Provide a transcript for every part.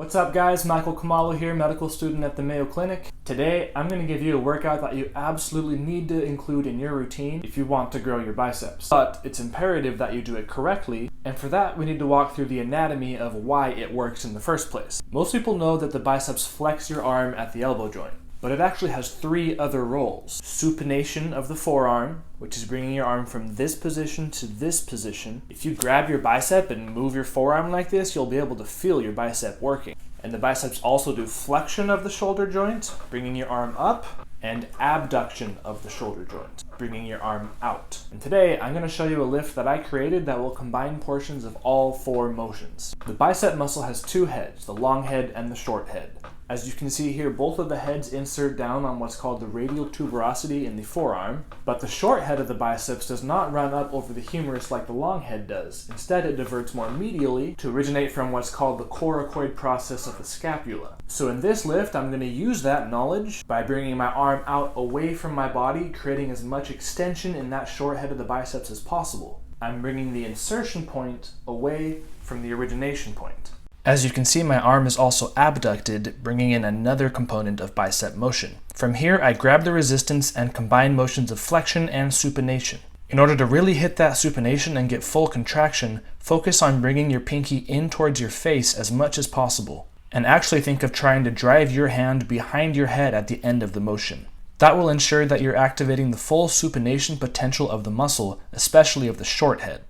What's up guys, Michael Khumalo here, medical student at the Mayo Clinic. Today, I'm going to give you a workout that you absolutely need to include in your routine if you want to grow your biceps. But it's imperative that you do it correctly, and for that we need to walk through the anatomy of why it works in the first place. Most people know that the biceps flex your arm at the elbow joint, but it actually has three other roles. Supination of the forearm, which is bringing your arm from this position to this position. If you grab your bicep and move your forearm like this, you'll be able to feel your bicep working. And the biceps also do flexion of the shoulder joint, bringing your arm up, and abduction of the shoulder joint, bringing your arm out. And today, I'm going to show you a lift that I created that will combine portions of all four motions. The bicep muscle has two heads, the long head and the short head. As you can see here, both of the heads insert down on what's called the radial tuberosity in the forearm, but the short head of the biceps does not run up over the humerus like the long head does. Instead, it diverts more medially to originate from what's called the coracoid process of the scapula. So in this lift, I'm going to use that knowledge by bringing my arm out away from my body, creating as much extension in that short head of the biceps as possible. I'm bringing the insertion point away from the origination point. As you can see, my arm is also abducted, bringing in another component of bicep motion. From here, I grab the resistance and combine motions of flexion and supination. In order to really hit that supination and get full contraction, focus on bringing your pinky in towards your face as much as possible. And actually think of trying to drive your hand behind your head at the end of the motion. That will ensure that you're activating the full supination potential of the muscle, especially of the short head.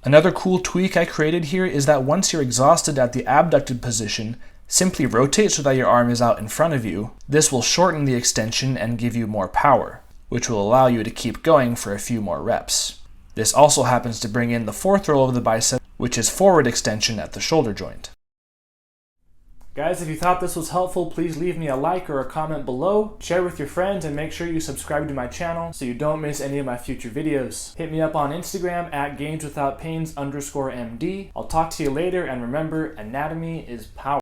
Another cool tweak I created here is that once you're exhausted at the abducted position, simply rotate so that your arm is out in front of you. This will shorten the extension and give you more power, which will allow you to keep going for a few more reps. This also happens to bring in the fourth role of the bicep, which is forward extension at the shoulder joint. Guys, if you thought this was helpful, please leave me a like or a comment below, share with your friends, and make sure you subscribe to my channel so you don't miss any of my future videos. Hit me up on Instagram at gainswithoutpains_MD. I'll talk to you later, and remember, anatomy is power.